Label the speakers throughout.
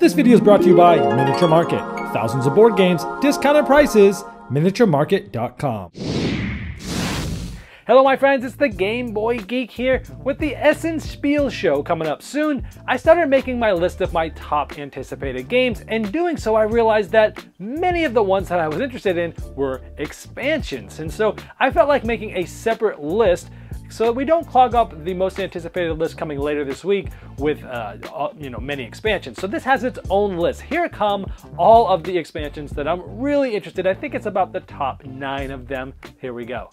Speaker 1: This video is brought to you by Miniature Market. Thousands of board games, discounted prices, miniaturemarket.com.
Speaker 2: Hello my friends, it's the Game Boy Geek here with the Essen Spiel show coming up soon. I started making my list of my top anticipated games, and doing so I realized that many of the ones that I was interested in were expansions, and so I felt like making a separate list so that we don't clog up the most anticipated list coming later this week with many expansions. So this has its own list. Here come all of the expansions that I'm really interested in. I think it's about the top 9 of them. Here we go.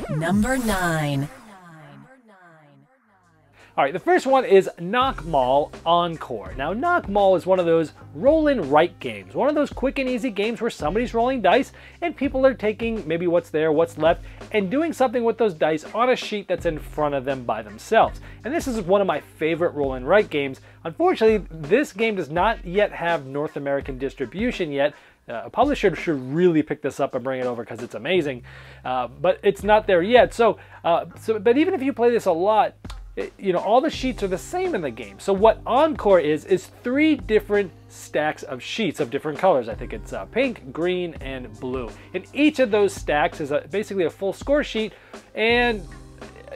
Speaker 3: Number 9.
Speaker 2: All right, the first one is Knock Mall Encore. Now, Knock Mall is one of those roll and write games, one of those quick and easy games where somebody's rolling dice and people are taking maybe what's there, what's left, and doing something with those dice on a sheet that's in front of them by themselves. And this is one of my favorite roll and write games. Unfortunately, this game does not yet have North American distribution yet. A publisher should really pick this up and bring it over because it's amazing, but it's not there yet. But even if you play this a lot, all the sheets are the same in the game. So what Encore is 3 different stacks of sheets of different colors. I think it's pink, green, and blue. And each of those stacks is basically a full score sheet, and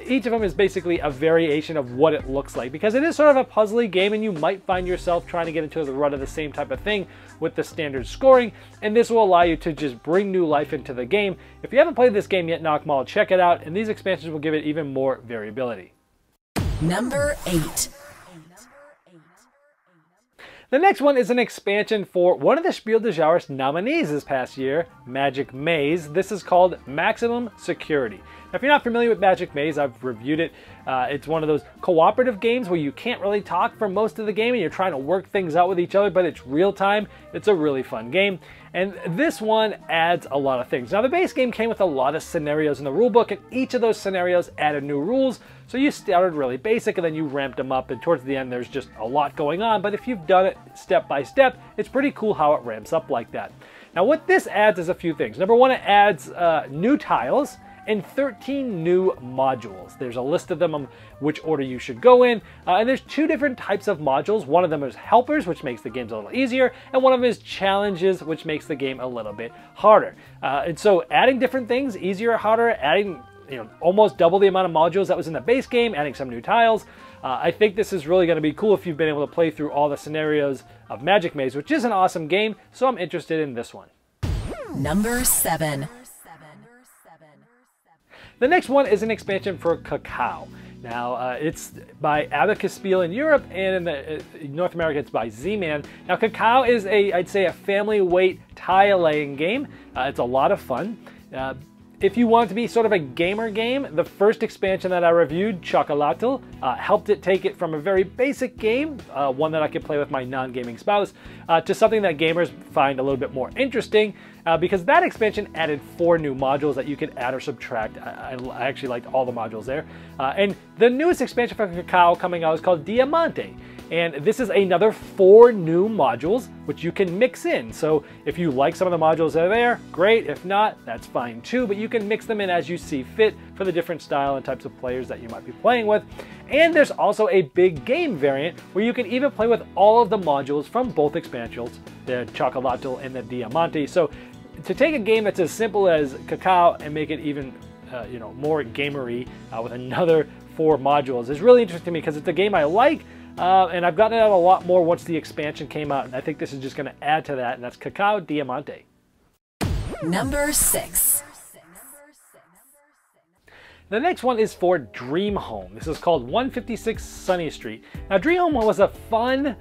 Speaker 2: each of them is basically a variation of what it looks like, because it is sort of a puzzly game and you might find yourself trying to get into the rut of the same type of thing with the standard scoring, and this will allow you to just bring new life into the game. If you haven't played this game yet, Knock Mall, check it out, and these expansions will give it even more variability.
Speaker 3: Number 8.
Speaker 2: The next one is an expansion for one of the Spiel des Jahres nominees this past year, Magic Maze. This is called Maximum Security. Now, if you're not familiar with Magic Maze, I've reviewed it. It's one of those cooperative games where you can't really talk for most of the game and you're trying to work things out with each other, but it's real time. It's a really fun game. And this one adds a lot of things. Now, the base game came with a lot of scenarios in the rulebook, and each of those scenarios added new rules. So you started really basic and then you ramped them up, and towards the end there's just a lot going on. But if you've done it step by step, it's pretty cool how it ramps up like that. Now, what this adds is a few things. Number one, it adds new tiles and 13 new modules. There's a list of them on which order you should go in, and there's 2 different types of modules. One of them is helpers, which makes the games a little easier, and one of them is challenges, which makes the game a little bit harder. And so adding different things, easier or harder, adding almost double the amount of modules that was in the base game, adding some new tiles. I think this is really going to be cool if you've been able to play through all the scenarios of Magic Maze, which is an awesome game, so I'm interested in this one.
Speaker 3: Number 7.
Speaker 2: The next one is an expansion for Cacao. Now, it's by Essen Spiel in Europe, and in North America it's by Z-Man. Now, Cacao is I'd say a family weight tile laying game. It's a lot of fun. If you want it to be sort of a gamer game, the first expansion that I reviewed, Cacao, helped it take it from a very basic game, one that I could play with my non-gaming spouse, to something that gamers find a little bit more interesting, because that expansion added 4 new modules that you could add or subtract. I actually liked all the modules there. And the newest expansion for Cacao coming out is called Diamante. And this is another 4 new modules, which you can mix in. So if you like some of the modules that are there, great. If not, that's fine too. But you can mix them in as you see fit for the different style and types of players that you might be playing with. And there's also a big game variant where you can even play with all of the modules from both expansions, the Cacao and the Diamante. So to take a game that's as simple as Cacao and make it even more gamery with another 4 modules is really interesting to me, because it's a game I like. And I've gotten it out a lot more once the expansion came out, and I think this is just going to add to that, and that's Cacao Diamante.
Speaker 3: Number 6.
Speaker 2: The next one is for Dream Home. This is called 156 Sunny Street. Now, Dream Home was a fun,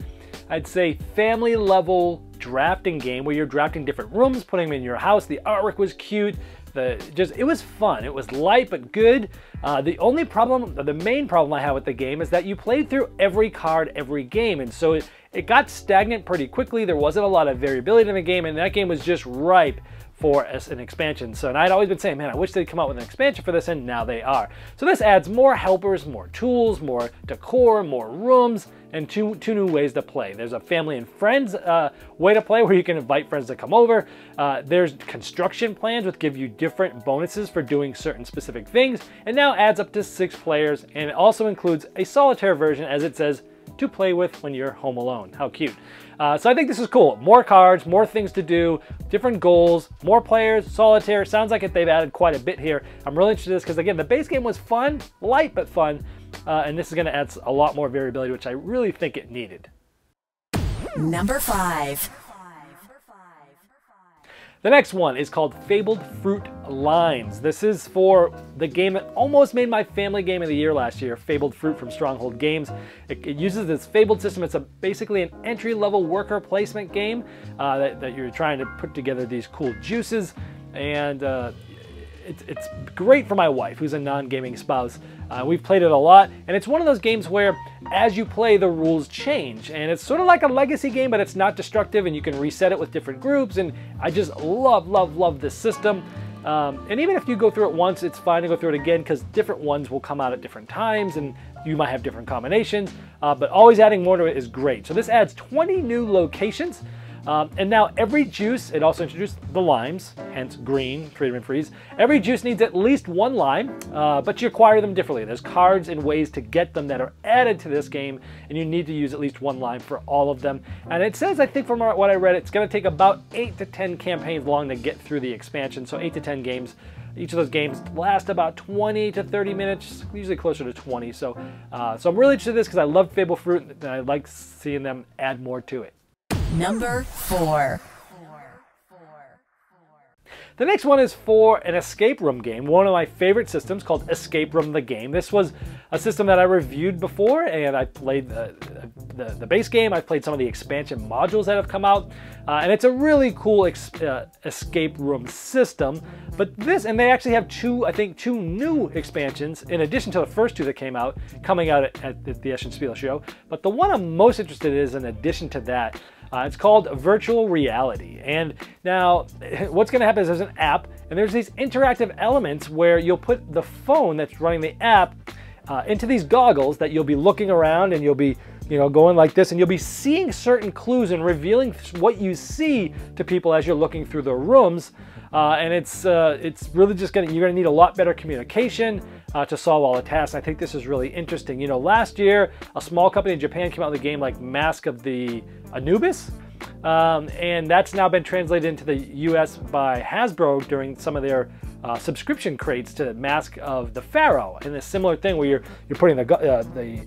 Speaker 2: I'd say, family level drafting game where you're drafting different rooms, putting them in your house. The artwork was cute. It was fun. It was light but good. The main problem I had with the game is that you played through every card every game, and so it got stagnant pretty quickly. There wasn't a lot of variability in the game, and that game was just ripe for an expansion. So, and I'd always been saying, man, I wish they'd come out with an expansion for this, and now they are. So this adds more helpers, more tools, more decor, more rooms, and two new ways to play. There's a family and friends way to play where you can invite friends to come over. There's construction plans which give you different bonuses for doing certain specific things, and now adds up to 6 players, and it also includes a solitaire version, as it says, to play with when you're home alone. How cute. So I think this is cool. More cards, more things to do, different goals, more players, solitaire. Sounds like they've added quite a bit here. I'm really interested in this because, again, the base game was fun, light but fun, and this is going to add a lot more variability, which I really think it needed.
Speaker 3: Number 5.
Speaker 2: The next one is called Fabled Fruit Lines. This is for the game that almost made my family game of the year last year, Fabled Fruit from Stronghold Games. It uses this Fabled system. It's basically an entry-level worker placement game that you're trying to put together these cool juices, and it's great for my wife, who's a non-gaming spouse. We've played it a lot, and it's one of those games where as you play, the rules change, and it's sort of like a legacy game, but it's not destructive, and you can reset it with different groups, and I just love this system. And even if you go through it once, it's fine to go through it again, because different ones will come out at different times, and you might have different combinations, but always adding more to it is great. So this adds 20 new locations. And now every juice, it also introduced the limes, hence green, Freedom and Freeze. Every juice needs at least 1 lime, but you acquire them differently. There's cards and ways to get them that are added to this game, and you need to use at least 1 lime for all of them. And it says, I think from what I read, it's going to take about 8 to 10 campaigns long to get through the expansion, so 8 to 10 games. Each of those games last about 20 to 30 minutes, usually closer to 20. So I'm really interested in this because I love Fabled Fruit, and I like seeing them add more to it.
Speaker 3: Number 4.
Speaker 2: The next one is for an escape room game, one of my favorite systems called Escape Room the Game. This was a system that I reviewed before, and I played the base game. I've played some of the expansion modules that have come out, and it's a really cool escape room system. But this, and they actually have I think two new expansions in addition to the first 2 that came out, coming out at the Essen Spiel show. But the one I'm most interested in is in addition to that. It's called Virtual Reality. And now what's going to happen is there's an app, and there's these interactive elements where you'll put the phone that's running the app into these goggles that you'll be looking around, and you'll be going like this, and you'll be seeing certain clues and revealing what you see to people as you're looking through the rooms. And it's really just you're gonna need a lot better communication to solve all the tasks. I think this is really interesting. Last year, a small company in Japan came out with a game like Mask of the Anubis, and that's now been translated into the US by Hasbro during some of their subscription crates to Mask of the Pharaoh, and a similar thing where you're putting the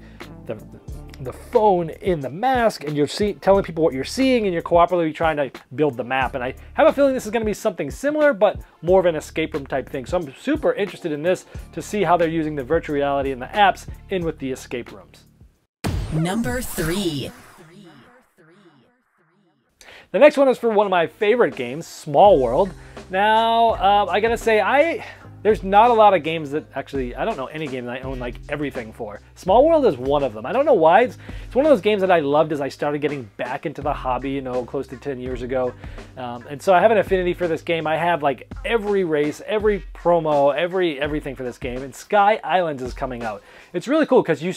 Speaker 2: phone in the mask, and you're telling people what you're seeing, and you're cooperatively trying to build the map. And I have a feeling this is going to be something similar, but more of an escape room type thing. So I'm super interested in this to see how they're using the virtual reality and the apps in with the escape rooms.
Speaker 3: Number 3.
Speaker 2: The next one is for one of my favorite games, Small World. Now, I gotta say, there's not a lot of games that actually, I don't know any game that I own like everything for. Small World is one of them. I don't know why. It's one of those games that I loved as I started getting back into the hobby, close to 10 years ago. And so I have an affinity for this game. I have like every race, every promo, everything for this game. And Sky Islands is coming out. It's really cool because you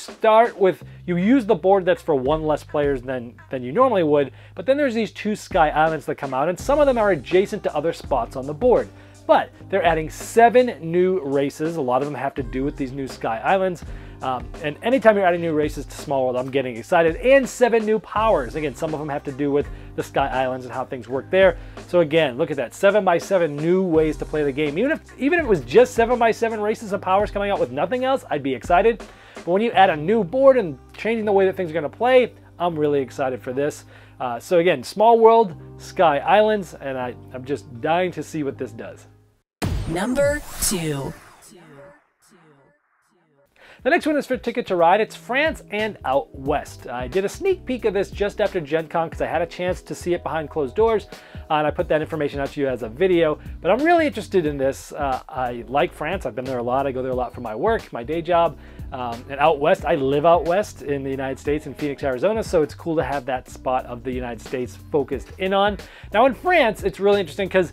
Speaker 2: use the board that's for 1 less players than you normally would, but then there's these 2 Sky Islands that come out, and some of them are adjacent to other spots on the board. But they're adding 7 new races. A lot of them have to do with these new Sky Islands. And anytime you're adding new races to Small World, I'm getting excited. And 7 new powers. Again, some of them have to do with the Sky Islands and how things work there. So again, look at that. 7x7 new ways to play the game. Even if it was just 7x7 races and powers coming out with nothing else, I'd be excited. But when you add a new board and changing the way that things are going to play, I'm really excited for this. So again, Small World, Sky Islands, and I'm just dying to see what this does.
Speaker 3: Number 2.
Speaker 2: The next one is for Ticket to Ride. It's France and Out West. I did a sneak peek of this just after Gen Con because I had a chance to see it behind closed doors, and I put that information out to you as a video. But I'm really interested in this. I like France. I've been there a lot. I go there a lot for my work, my day job. And Out West, I live out west in the United States in Phoenix, Arizona, so it's cool to have that spot of the United States focused in on. Now in France, it's really interesting because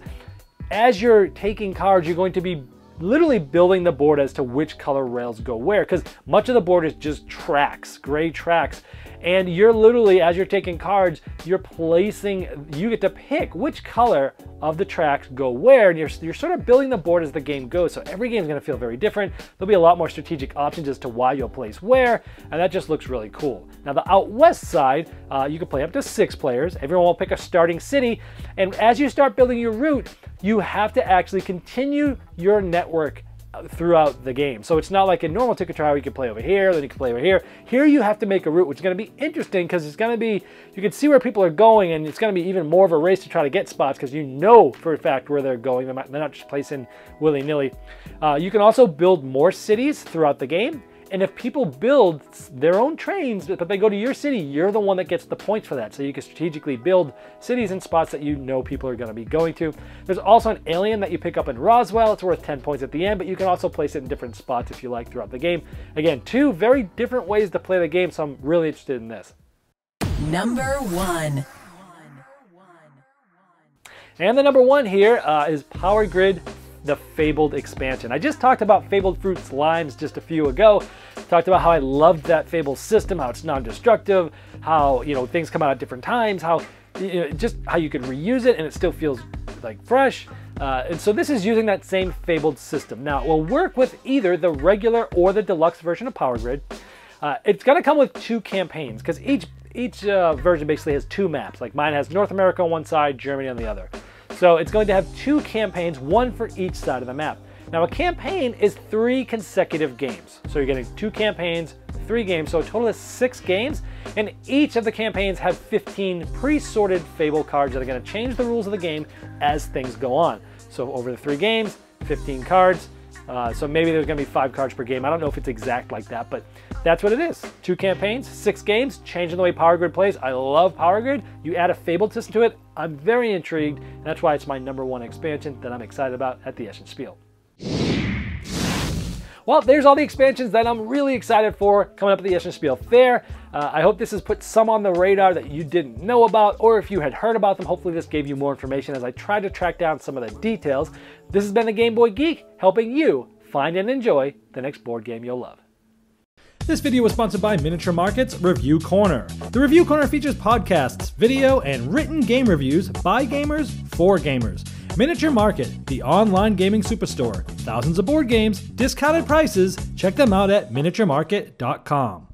Speaker 2: as you're taking cards, you're going to be literally building the board as to which color rails go where, because much of the board is just tracks, gray tracks. And you're literally, as you're taking cards, you're placing, you get to pick which color of the tracks go where, and you're sort of building the board as the game goes. So every game is going to feel very different. There'll be a lot more strategic options as to why you'll place where, and that just looks really cool. Now the Out West side, you can play up to 6 players. Everyone will pick a starting city, and as you start building your route, you have to actually continue your network throughout the game. So it's not like a normal Ticket to Ride where you can play over here, then you can play over here. Here you have to make a route, which is going to be interesting because it's going to be, you can see where people are going, and it's going to be even more of a race to try to get spots because you know for a fact where they're going. They're not just placing willy-nilly. You can also build more cities throughout the game. And if people build their own trains, but they go to your city, you're the one that gets the points for that. So you can strategically build cities and spots that you know people are going to be going to. There's also an alien that you pick up in Roswell. It's worth 10 points at the end, but you can also place it in different spots if you like throughout the game. Again, 2 very different ways to play the game, so I'm really interested in this.
Speaker 3: Number 1.
Speaker 2: And the number 1 here is Power Grid, the Fabled expansion. I just talked about Fabled Fruits Limes just a few ago. Talked about how I loved that Fabled system, how it's non-destructive, how things come out at different times, how just how you can reuse it and it still feels like fresh. And so this is using that same Fabled system. Now it will work with either the regular or the deluxe version of Power Grid. It's going to come with 2 campaigns because each version basically has 2 maps. Like mine has North America on one side, Germany on the other. So it's going to have 2 campaigns, 1 for each side of the map. Now a campaign is 3 consecutive games. So you're getting 2 campaigns, 3 games, so a total of 6 games. And each of the campaigns have 15 pre-sorted Fable cards that are going to change the rules of the game as things go on. So over the 3 games, 15 cards. So maybe there's going to be 5 cards per game. I don't know if it's exact like that, but that's what it is. 2 campaigns, 6 games, changing the way Power Grid plays. I love Power Grid. You add a Fabled system to it, I'm very intrigued, and that's why it's my number 1 expansion that I'm excited about at the Essen Spiel. Well, there's all the expansions that I'm really excited for coming up at the Essen Spiel Fair. I hope this has put some on the radar that you didn't know about, or if you had heard about them, hopefully this gave you more information as I tried to track down some of the details. This has been the Game Boy Geek, helping you find and enjoy the next board game you'll love.
Speaker 1: This video was sponsored by Miniature Market's Review Corner. The Review Corner features podcasts, video, and written game reviews by gamers for gamers. Miniature Market, the online gaming superstore. Thousands of board games, discounted prices. Check them out at miniaturemarket.com.